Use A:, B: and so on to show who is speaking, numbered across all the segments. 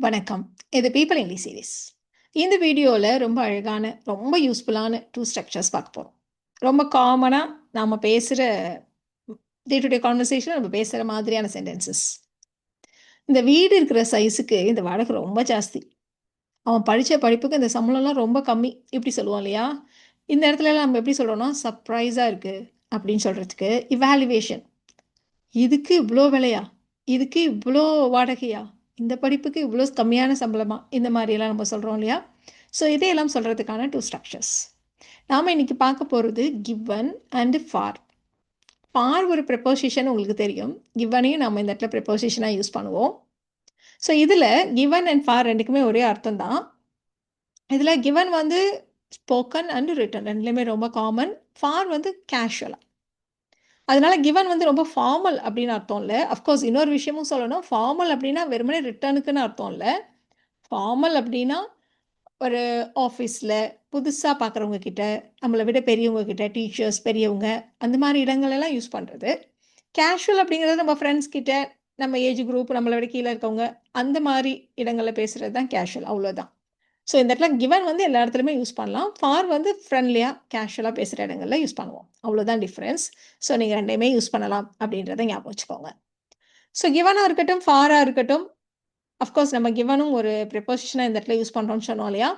A: வணக்கம். இது people English series. இந்த வீடியோவில் ரொம்ப அழகான ரொம்ப யூஸ்ஃபுல்லான 2 ஸ்ட்ரக்சர்ஸ் பார்க்க போகிறோம். ரொம்ப காமனாக நாம் பேசுகிற டே டு டே கான்வர்சேஷன் நம்ம பேசுகிற மாதிரியான சென்டென்சஸ். இந்த வீடு இருக்கிற சைஸுக்கு இந்த வாடகை ரொம்ப ஜாஸ்தி, அவன் படித்த படிப்புக்கு இந்த சம்பளம்லாம் ரொம்ப கம்மி, இப்படி சொல்லுவோம் இல்லையா? இந்த இடத்துலலாம் நம்ம எப்படி சொல்கிறோன்னா சர்ப்ரைஸாக இருக்குது அப்படின்னு சொல்கிறதுக்கு இவாலுவேஷன். இதுக்கு இவ்வளோ விலையா, இதுக்கு இவ்வளோ வாடகையா, இந்த படிப்புக்கு இவ்வளோ கம்மியான சம்பளமா, இந்த மாதிரியெல்லாம் நம்ம சொல்கிறோம் இல்லையா? ஸோ இதையெல்லாம் சொல்கிறதுக்கான 2 ஸ்ட்ரக்சர்ஸ். நாம் இன்றைக்கி பார்க்க போகிறது கிவன் அண்டு ஃபார். ஃபார் ஒரு ப்ரெப்போசிஷன் உங்களுக்கு தெரியும், கிவனையும் நம்ம இந்த இடத்துல ப்ரெப்போசிஷனாக யூஸ் பண்ணுவோம். ஸோ இதில் கிவன் அண்ட் ஃபார் ரெண்டுக்குமே ஒரே அர்த்தம் தான். இதில் கிவன் வந்து ஸ்போக்கன் அண்டு ரிட்டன் ரெண்டுலேயுமே ரொம்ப காமன், ஃபார் வந்து கேஷுவலாக. அதனால கிவன் வந்து ரொம்ப ஃபார்மல் அப்படின்னு அர்த்தம் இல்லை. அஃப்கோர்ஸ் இன்னொரு விஷயமும் சொல்லணும், ஃபார்மல் அப்படின்னா வெறுமனே ரிட்டனுக்குன்னு அர்த்தம் இல்லை. ஃபார்மல் அப்படின்னா ஒரு ஆஃபீஸில் புதுசாக பார்க்குறவங்க கிட்ட, நம்மளை விட பெரியவங்க கிட்ட, டீச்சர்ஸ் பெரியவங்க, அந்த மாதிரி இடங்களெல்லாம் யூஸ் பண்ணுறது. கேஷுவல் அப்படிங்கிறது நம்ம ஃப்ரெண்ட்ஸ் கிட்ட, நம்ம ஏஜ் குரூப், நம்மளை விட கீழே இருக்கவங்க, அந்த மாதிரி இடங்களில் பேசுகிறது தான் கேஷுவல், அவ்வளோதான். ஸோ இந்த இடத்துல கிவன் வந்து எல்லா இடத்துலையுமே யூஸ் பண்ணலாம். ஃபார் வந்து ஃப்ரெண்ட்லியாக கேஷுவலாக பேசுகிற இடங்களில் யூஸ் பண்ணுவோம், அவ்வளோதான் டிஃப்ரென்ஸ். ஸோ நீங்கள் ரெண்டையுமே யூஸ் பண்ணலாம் அப்படின்றத ஞாபகம் வச்சுக்கோங்க. ஸோ கிவனாக இருக்கட்டும் ஃபாராக இருக்கட்டும், அஃப்கோர்ஸ் நம்ம கிவனும் ஒரு ப்ரிப்போசிஷனாக இந்த இடத்துல யூஸ் பண்ணுறோம்னு சொன்னோம் இல்லையா?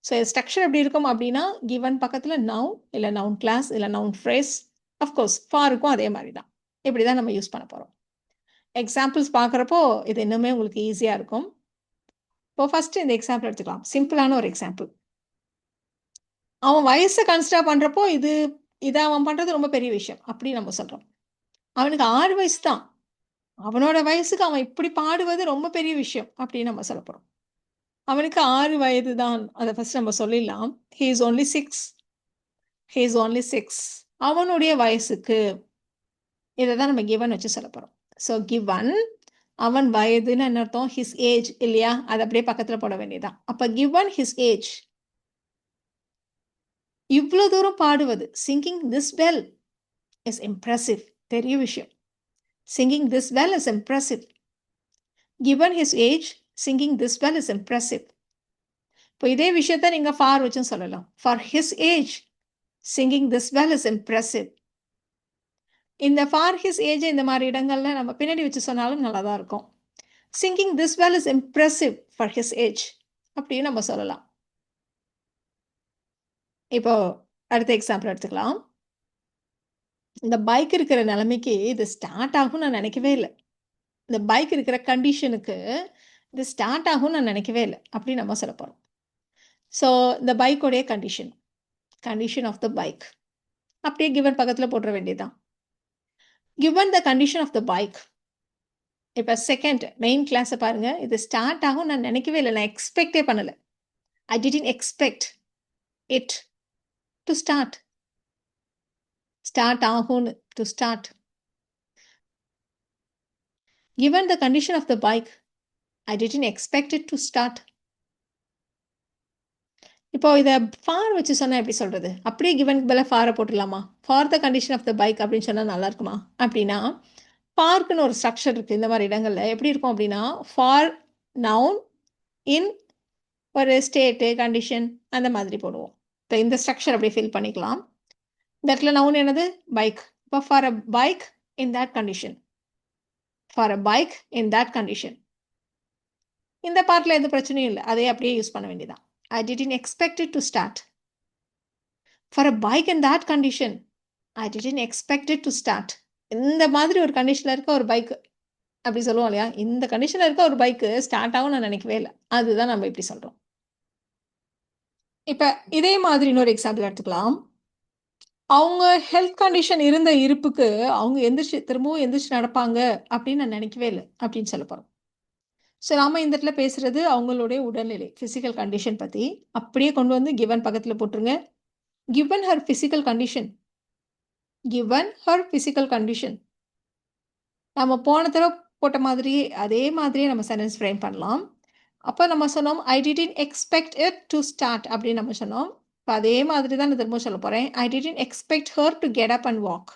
A: ஸோ ஸ்ட்ரக்சர் எப்படி இருக்கும் அப்படின்னா, கிவன் பக்கத்தில் நவுன் இல்லை நவுன் கிளாஸ் இல்லை நவுன் ஃப்ரேஸ். அஃப்கோர்ஸ் ஃபாருக்கும் அதே மாதிரி தான், இப்படி தான் நம்ம யூஸ் பண்ண போகிறோம். எக்ஸாம்பிள்ஸ் பார்க்குறப்போ இது இன்னுமே உங்களுக்கு ஈஸியாக இருக்கும். இப்போ ஃபஸ்ட்டு இந்த எக்ஸாம்பிள் எடுத்துக்கலாம், சிம்பிளான ஒரு எக்ஸாம்பிள். அவன் வயசை கன்சிடர் பண்ணுறப்போ இதை அவன் பண்ணுறது ரொம்ப பெரிய விஷயம் அப்படி நம்ம சொல்கிறோம். அவனுக்கு 6 வயசு தான், அவனோட வயசுக்கு அவன் இப்படி பாடுவது ரொம்ப பெரிய விஷயம் அப்படின்னு நம்ம சொல்ல போகிறோம். அவனுக்கு 6 வயது தான், அதை ஃபஸ்ட் நம்ம சொல்லிடலாம். He is only 6. அவனுடைய வயசுக்கு, இதை தான் நம்ம கிவன் வச்சு சொல்ல போகிறோம். ஸோ கிவன், அவன் வயதுன்னு என்ன அர்த்தம்? ஹிஸ் ஏஜ் இல்லையா? அதை அப்படியே பக்கத்தில் போட வேண்டியதான். அப்போ கிவன் ஹிஸ் ஏஜ், இவ்வளோ தூரம் பாடுவது, singing this well is impressive, பெரிய விஷயம். Singing this well is impressive. Given his age, singing this well is impressive. இப்போ இதே விஷயத்த நீங்கள் ஃபார் வச்சும் சொல்லலாம். For his age, singing this well is impressive. இந்த ஃபார் ஹிஸ் ஏஜ் இந்த மாதிரி இடங்கள்ல நம்ம பின்னாடி வச்சு சொன்னாலும் நல்லா தான் இருக்கும். Singing this well is impressive for his age அப்படின்னு நம்ம சொல்லலாம். இப்போ அடுத்த எக்ஸாம்பிள் எடுத்துக்கலாம். இந்த பைக் இருக்கிற நிலைமைக்கு இது ஸ்டார்ட் ஆகும் நான் நினைக்கவே இல்லை. இந்த பைக் இருக்கிற கண்டிஷனுக்கு இது ஸ்டார்ட் ஆகும் நான் நினைக்கவே இல்லை அப்படி நம்ம சொல்ல போகிறோம். ஸோ இந்த பைக்கோடைய கண்டிஷன் ஆஃப் த பைக் அப்படியே கிவன் பக்கத்தில் போட்டுற வேண்டியதுதான். Given the condition of the bike. இப்போ செகண்ட் மெயின் கிளாஸை பாருங்க, இது ஸ்டார்ட் ஆகும் நான் நினைக்கவே இல்லை, நான் எக்ஸ்பெக்டே பண்ணலை. I didn't expect it to start. Start ஆகும்னு, to start. Given the condition of the bike, I didn't expect it to start. இப்போ இதை ஃபார் வச்சு சொன்னால் எப்படி சொல்கிறது? அப்படியே கிவனுக்கு பதிலாக ஃபாரை போட்டுடலாமா? For the condition of the bike அப்படின்னு சொன்னால் நல்லா இருக்குமா? அப்படின்னா ஃபார்க்குன்னு ஒரு ஸ்ட்ரக்சர் இருக்குது இந்த மாதிரி இடங்களில். எப்படி இருக்கும் அப்படின்னா, ஃபார் நவுன் இன் ஒரு ஸ்டேட்டு கண்டிஷன் அந்த மாதிரி போடுவோம். இப்போ இந்த ஸ்ட்ரக்சர் அப்படியே ஃபில் பண்ணிக்கலாம். இந்த இடத்துல நவுன் என்னது? பைக். இப்போ for a bike in that condition, for a bike in that condition. இந்த பார்ட்டில் எந்த பிரச்சனையும் இல்லை, அதே அப்படியே யூஸ் பண்ண வேண்டியதான். I didn't expect it to start. For a bike in that condition, I didn't expect it to start. இந்த மாதிரி ஒரு கண்டிஷனில் இருக்க ஒரு பைக்கு அப்படி சொல்லுவோம் இல்லையா? இந்த கண்டிஷனில் இருக்க ஒரு பைக்கு ஸ்டார்ட் ஆகும் நான் நினைக்கவே இல்லை, அதுதான் நம்ம இப்படி சொல்கிறோம். இப்போ இதே மாதிரி இன்னொரு எக்ஸாம்பிள் எடுத்துக்கலாம். அவங்க ஹெல்த் கண்டிஷன் இருந்த இருப்புக்கு அவங்க திரும்பவும் எந்திரிச்சு நடப்பாங்க அப்படின்னு நான் நினைக்கவே இல்லை அப்படின்னு சொல்ல போகிறோம். ஸோ நாம் இந்த இடத்துல பேசுகிறது அவங்களுடைய உடல்நிலை, ஃபிசிக்கல் கண்டிஷன் பற்றி. அப்படியே கொண்டு வந்து கிவன் பக்கத்தில் போட்டுருங்க. Given her physical condition, given her physical condition. நம்ம போன தடவை போட்ட மாதிரி அதே மாதிரியே நம்ம சென்டென்ஸ் ஃப்ரேம் பண்ணலாம். அப்போ நம்ம சொன்னோம் ஐ didn't expect it to start அப்படின்னு நம்ம சொன்னோம். இப்போ அதே மாதிரி தான் நான் திரும்ப சொல்ல போகிறேன். ஐ didn't expect her to get up and walk.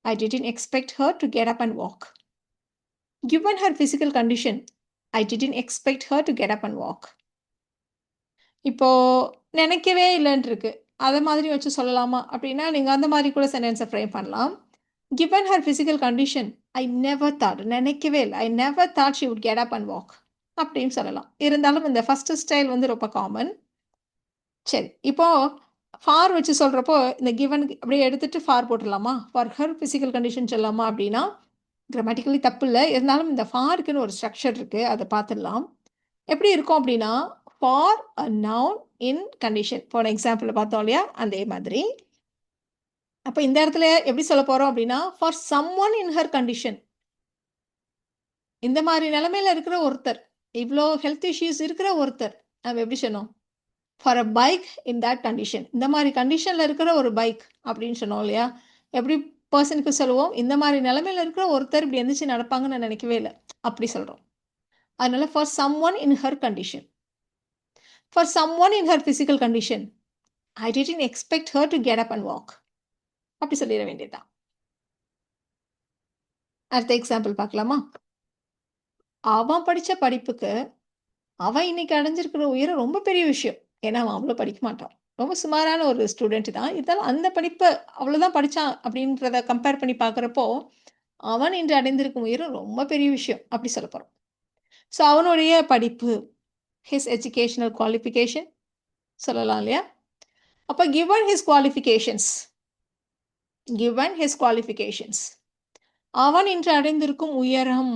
A: I didn't expect her to get up and walk. Given her physical condition, I didn't expect her to get up and walk. இப்போ நினைக்கவே இல்லைன்னு இருக்கு. அதை மாதிரி வச்சு சொல்லலாமா அப்படின்னா நீங்கள் அந்த மாதிரி கூட சென்டென்ஸை ஃப்ரேம் பண்ணலாம். Given her physical condition, I never thought, நினைக்கவே இல்லை, I never thought she would get up and walk அப்படின்னு சொல்லலாம். இருந்தாலும் இந்த ஃபர்ஸ்ட் ஸ்டைல் வந்து ரொம்ப காமன். சரி, இப்போ ஃபார் வச்சு சொல்கிறப்போ இந்த கிவன் அப்படியே எடுத்துட்டு ஃபார் போட்டுடலாமா? ஃபார் ஹர் ஃபிசிக்கல் கண்டிஷன் சொல்லலாமா அப்படின்னா கிராமட்டிக்கலி தப்பு இல்லை. இருந்தாலும் இந்த ஃபாருக்குன்னு ஒரு ஸ்ட்ரக்சர் இருக்குது, அதை பார்த்துடலாம். எப்படி இருக்கும் அப்படின்னா for a noun in condition. போன எக்ஸாம்பிளில் பார்த்தோம் இல்லையா, அதே மாதிரி. அப்போ இந்த இடத்துல எப்படி சொல்ல போகிறோம் அப்படின்னா for some one in her condition. இந்த மாதிரி நிலைமையில் இருக்கிற ஒருத்தர், இவ்வளோ ஹெல்த் இஷ்யூஸ் இருக்கிற ஒருத்தர், நம்ம எப்படி சொன்னோம்? For a bike in that condition. இந்த மாதிரி கண்டிஷனில் இருக்கிற ஒரு பைக் அப்படின்னு சொன்னோம் இல்லையா? எப்படி பர்சனுக்கு சொல்லுவோம்? இந்த மாதிரி நிலைமையில் இருக்கிற ஒருத்தர் இப்படி எந்திரிச்சு நடப்பாங்கன்னு நான் நினைக்கவே இல்லை, அப்படி சொல்கிறோம். அதனால for some one in her condition. For some one in her physical condition, I didn't expect her to get up and walk. அப்படி சொல்லிட வேண்டியதுதான். அடுத்த எக்ஸாம்பிள் பார்க்கலாமா? அவன் படித்த படிப்புக்கு அவன் இன்னைக்கு அடைஞ்சிருக்கிற உயரம் ரொம்ப பெரிய விஷயம். ஏன்னா அவன் அவ்வளோ படிக்க மாட்டான், ரொம்ப சுமாரான ஒரு ஸ்டூடெண்ட் தான். இருந்தாலும் அந்த படிப்பை அவ்வளோதான் படித்தான் அப்படின்றத கம்பேர் பண்ணி பார்க்குறப்போ அவன் இன்று அடைந்திருக்கும் உயரம் ரொம்ப பெரிய விஷயம் அப்படி சொல்ல போகிறோம். ஸோ அவனுடைய படிப்பு, ஹிஸ் எஜுகேஷனல் குவாலிஃபிகேஷன் சொல்லலாம் இல்லையா? அப்போ given his qualifications, அவன் இன்று அடைந்திருக்கும் உயரம்,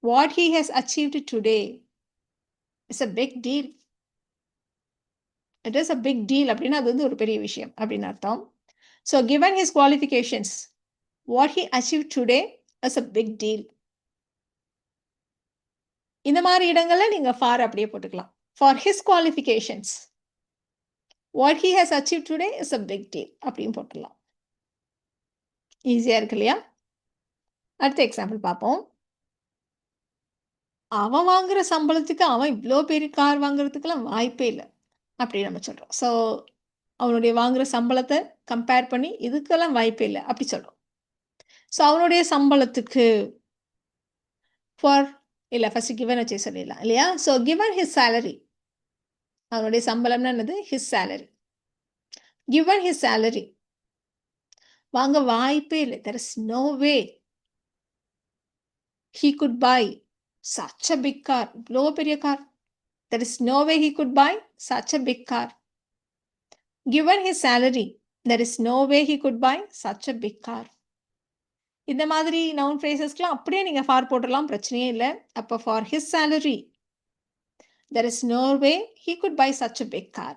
A: what he has achieved today is a big deal. It is a big deal அப்படின்னா அது வந்து ஒரு பெரிய விஷயம் அப்படின்னு அர்த்தம். So given his qualifications, what he achieved today is a big deal. இந்த மாதிரி இடங்களில் நீங்கள் ஃபார் அப்படியே போட்டுக்கலாம். For his qualifications, what he has achieved today is a big deal அப்படின்னு போட்டுடலாம். ஈஸியாக இருக்கு இல்லையா? அடுத்த எக்ஸாம்பிள் பார்ப்போம். அவன் வாங்குற சம்பளத்துக்கு அவன் இவ்வளோ பெரிய கார் வாங்குறதுக்கெல்லாம் வாய்ப்பே இல்லை அப்படி நம்ம சொல்கிறோம். ஸோ அவனுடைய வாங்குகிற சம்பளத்தை கம்பேர் பண்ணி இதுக்கெல்லாம் வாய்ப்பே இல்லை அப்படி சொல்கிறோம். ஸோ அவனுடைய சம்பளத்துக்கு ஃபார் இல்லை, ஃபஸ்ட்டு கிவன் வச்சு சொல்லிடலாம் இல்லையா? ஸோ கிவன் ஹிஸ் சேலரி, அவனுடைய சம்பளம்னா என்னது? His salary. Given his salary, வாங்க வாய்ப்பே இல்லை, there is no way he could buy such a big car, இவ்வளோ பெரிய car. There is no way he could buy such a big car. Given his salary, there is no way he could buy such a big car. இந்த மாதிரி noun ஃப்ரேசஸ்க்குலாம் அப்படியே நீங்கள் for போட்டுடலாம், பிரச்சனையே இல்லை. அப்போ for his salary, there is no way he could buy such a big car.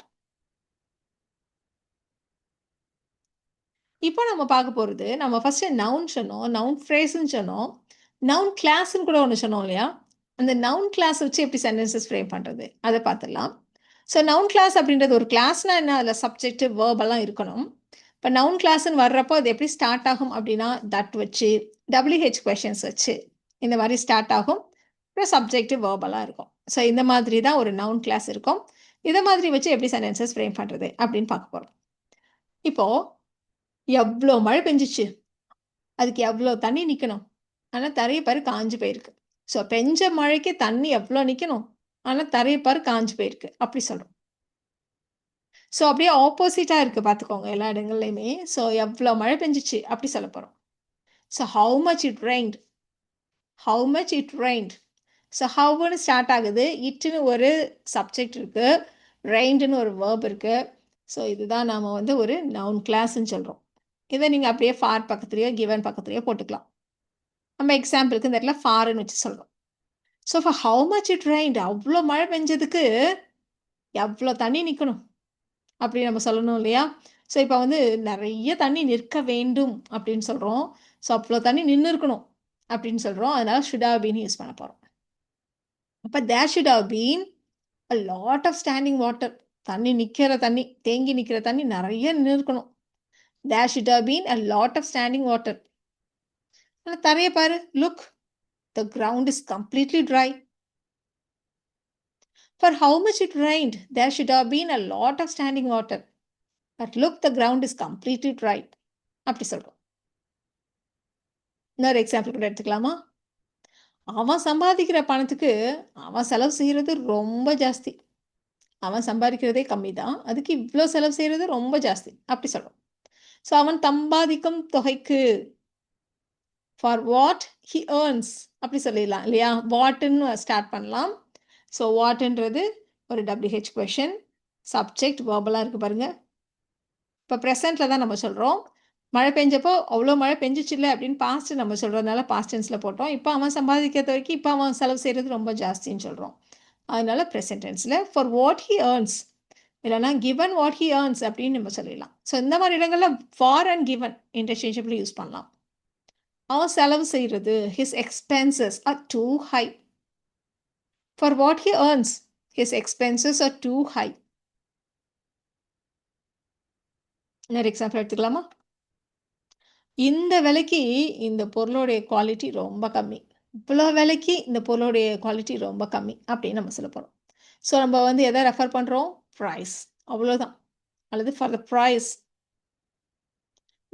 A: இப்போ நம்ம பார்க்க போகிறது, நம்ம ஃபஸ்ட்டு நவுன் சொன்னோம், நவுன் ஃப்ரேஸ்ன்னு சொன்னோம், நவுன் கிளாஸ்ன்னு கூட ஒன்று சொன்னோம் இல்லையா? அந்த நவுன் கிளாஸ் வச்சு எப்படி சென்டென்சஸ் ஃப்ரேம் பண்ணுறது அதை பார்த்துடலாம். ஸோ நவுன் கிளாஸ் அப்படின்றது ஒரு கிளாஸ்னால் என்ன? அதில் சப்ஜெக்ட் வேர்பெல்லாம் இருக்கணும். இப்போ நவுன் கிளாஸ்ன்னு வர்றப்போ அது எப்படி ஸ்டார்ட் ஆகும் அப்படின்னா தட் வச்சு, WH கொஷின்ஸ் வச்சு இந்த மாதிரி ஸ்டார்ட் ஆகும். அப்புறம் சப்ஜெக்ட் வேர்பெல்லாம் இருக்கும். ஸோ இந்த மாதிரி தான் ஒரு நவுன் கிளாஸ் இருக்கும். இதை மாதிரி வச்சு எப்படி சென்டென்சஸ் ஃப்ரேம் பண்ணுறது அப்படின்னு பார்க்க போகிறோம். இப்போது எவ்வளோ மழை பெஞ்சிச்சு, அதுக்கு எவ்வளோ தண்ணி நிற்கணும், ஆனால் தரைய பாரு காஞ்சு போயிருக்கு. ஸோ பெஞ்ச மழைக்கு தண்ணி எவ்வளோ நிற்கணும், ஆனால் தரைய பாரு காஞ்சு போயிருக்கு அப்படி சொல்கிறோம். ஸோ அப்படியே ஆப்போசிட்டாக இருக்குது பார்த்துக்கோங்க எல்லா இடங்கள்லையுமே. ஸோ எவ்வளோ மழை பெஞ்சிச்சு அப்படி சொல்ல போகிறோம். So how much it rained, how much it rained. So ஹவுன்னு ஸ்டார்ட் ஆகுது, இட்டுன்னு ஒரு சப்ஜெக்ட் இருக்குது, ரெயின்டுன்னு ஒரு வேர்ப் இருக்குது. ஸோ இதுதான் நாம் வந்து ஒரு நவுன் கிளாஸ்ன்னு சொல்கிறோம். இதை நீங்கள் அப்படியே ஃபார் பக்கத்துலேயோ கிவன் பக்கத்துலேயோ போட்டுக்கலாம். நம்ம எக்ஸாம்பிளுக்கு இந்த இடத்துல ஃபார்ன்னு வச்சு சொல்கிறோம். So for how much it rained, அவ்வளோ மழை பெஞ்சதுக்கு எவ்வளோ தண்ணி நிற்கணும் அப்படி நம்ம சொல்லணும் இல்லையா? ஸோ இப்போ வந்து நிறைய தண்ணி நிற்க வேண்டும் அப்படின்னு சொல்கிறோம். ஸோ அவ்வளோ தண்ணி நின்று இருக்கணும் அப்படின்னு சொல்கிறோம். அதனால் ஷுட் ஹவ் பீன் யூஸ் பண்ண போகிறோம். அப்போ there should have been a lot of standing water, தண்ணி நிற்கிற தண்ணி, தேங்கி நிற்கிற தண்ணி நிறைய நின்று இருக்கணும். There should have been a lot of standing water. ஆனால் தரைய பாரு, look, the ground is completely dry. For how much it rained, there should have been a lot of standing water. But look, the ground is completely dry. அப்படி சொல்கிறோம். இன்னொரு example கூட எடுத்துக்கலாமா? அவன் சம்பாதிக்கிற பணத்துக்கு அவன் செலவு செய்கிறது ரொம்ப ஜாஸ்தி. அவன் சம்பாதிக்கிறதே கம்மி தான். அதுக்கு இவ்ளோ செலவு செய்கிறது ரொம்ப ஜாஸ்தி. அப்படி சொல்றோம். ஸோ அவன் சம்பாதிக்கும் தொகைக்கு ஃபார் வாட் ஹி ஏர்ன்ஸ் அப்படி சொல்லிடலாம் இல்லையா? வாட்ன்னு ஸ்டார்ட் பண்ணலாம். ஸோ வாட்ன்றது ஒரு WH கொஷின். சப்ஜெக்ட் வெர்பலா இருக்கு பாருங்க. இப்போ ப்ரெசென்ட்ல தான் நம்ம சொல்றோம். மழை பெஞ்சப்போ அவ்வளோ மழை பெஞ்சுச்சுல்ல அப்படின்னு பாஸ்ட் நம்ம சொல்றதுனால பாஸ்ட் டென்ஸ்ல போட்டோம். இப்போ அவன் சம்பாதிக்கிறத வரைக்கும் இப்போ அவன் செலவு செய்கிறது ரொம்ப ஜாஸ்தின்னு சொல்றோம். அதனால ப்ரெசென்ட் டென்ஸ்ல ஃபார் வாட் ஹி ஏர்ன்ஸ் இல்லைனா கிவன் வாட் ஹி ஏர்ன்ஸ் அப்படின்னு நம்ம சொல்லிடலாம். ஸோ இந்த மாதிரி இடங்கள்ல for and given interchangeably use பண்ணலாம். அவன் செலவு செய்கிறது his expenses are too high. For what he earns, his expenses are too high. இன்னொரு எக்ஸாம்பிள் எடுத்துக்கலாமா? இந்த விலைக்கு இந்த பொருளுடைய குவாலிட்டி ரொம்ப கம்மி. இவ்வளோ விலைக்கு இந்த பொருளுடைய குவாலிட்டி ரொம்ப கம்மி அப்படின்னு நம்ம சொல்ல போகிறோம். ஸோ நம்ம வந்து எதை ரெஃபர் பண்ணுறோம்? ப்ரைஸ், அவ்வளோதான். அல்லது for the price.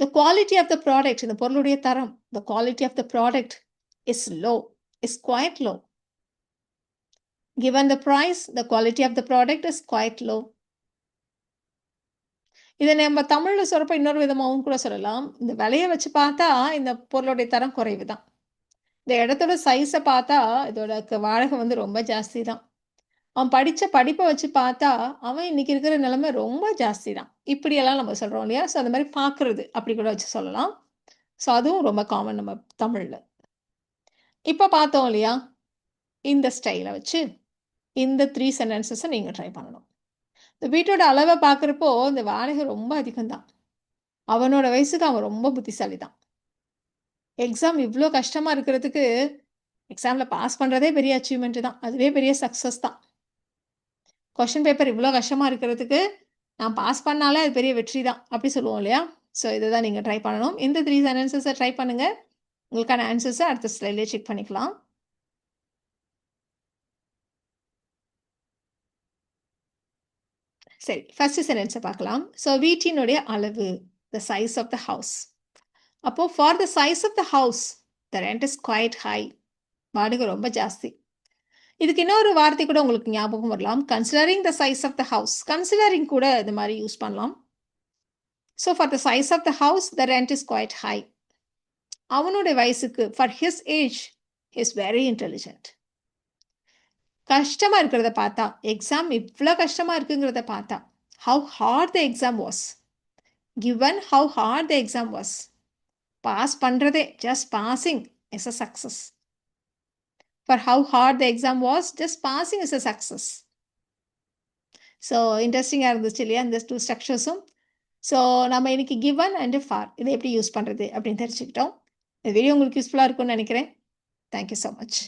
A: The quality of the product, இந்த பொருளுடைய தரம், the quality of the product is low, is quite low. Given the price, the quality of the product is quite low. இதை நம்ம தமிழில் சொல்கிறப்ப இன்னொரு விதமாகவும் கூட சொல்லலாம். இந்த விலையை வச்சு பார்த்தா இந்த பொருளுடைய தரம் குறைவு தான். இந்த இடத்தோட சைஸை பார்த்தா இதோட வாடகை வந்து ரொம்ப ஜாஸ்தி தான். அவன் படித்த படிப்பை வச்சு பார்த்தா அவன் இன்னைக்கு இருக்கிற நிலைமை ரொம்ப ஜாஸ்தி தான். இப்படியெல்லாம் நம்ம சொல்கிறோம் இல்லையா? ஸோ அந்த மாதிரி பார்க்குறது அப்படி கூட வச்சு சொல்லலாம். ஸோ அதுவும் ரொம்ப காமன் நம்ம தமிழில். இப்போ பார்த்தோம் இல்லையா? இந்த ஸ்டைலை வச்சு இந்த 3 சென்டென்சஸை நீங்கள் ட்ரை பண்ணணும். இந்த வீட்டோட அளவை பார்க்குறப்போ இந்த வாடகை ரொம்ப அதிகம்தான். அவனோட வயசுக்கு அவன் ரொம்ப புத்திசாலி தான். எக்ஸாம் இவ்வளோ கஷ்டமாக இருக்கிறதுக்கு எக்ஸாமில் பாஸ் பண்ணுறதே பெரிய அச்சீவ்மெண்ட்டு தான். அதுவே பெரிய சக்ஸஸ் தான். கொஷின் பேப்பர் இவ்வளோ கஷ்டமாக இருக்கிறதுக்கு நான் பாஸ் பண்ணாலே அது பெரிய வெற்றி தான் அப்படி சொல்லுவோம் இல்லையா? ஸோ இதை தான் நீங்கள் ட்ரை பண்ணணும். இந்த 3 சென்டென்சஸை ட்ரை பண்ணுங்கள். உங்களுக்கான ஆன்சர்ஸை அடுத்த ஸ்லைட்லேயே செக் பண்ணிக்கலாம். சரி, ஃபர்ஸ்ட் சென்டென்ஸை பார்க்கலாம். ஸோ வீட்டினுடைய அளவு, the size of the house. அப்போ for the size of the house the rent is quite high. வாடகை ரொம்ப ஜாஸ்தி. இதுக்கு இன்னொரு வார்த்தை கூட உங்களுக்கு ஞாபகம் வரலாம். Considering the size of the house. Considering கூட இந்த மாதிரி யூஸ் பண்ணலாம். So for the size of the house the rent is quite high. அவனுடைய வயசுக்கு for his age is very intelligent. கஷ்டமாக இருக்கிறத பார்த்தா, எக்ஸாம் இவ்வளோ கஷ்டமாக இருக்குங்கிறத பார்த்தா, how hard the exam was. Given how hard the exam was. Pass பண்ணுறதே, just passing is a success. For how hard the exam was, just passing is a success. So இன்ட்ரெஸ்டிங்காக இருந்துச்சு இல்லையா இந்த 2 ஸ்ட்ரக்சர்ஸும். ஸோ நம்ம இன்னைக்கு கிவன் அண்ட் ஃபார் இதை எப்படி use பண்ணுறது அப்படின்னு தெரிஞ்சுக்கிட்டோம். இந்த வீடியோ உங்களுக்கு யூஸ்ஃபுல்லாக இருக்கும்னு நினைக்கிறேன். Thank you so much.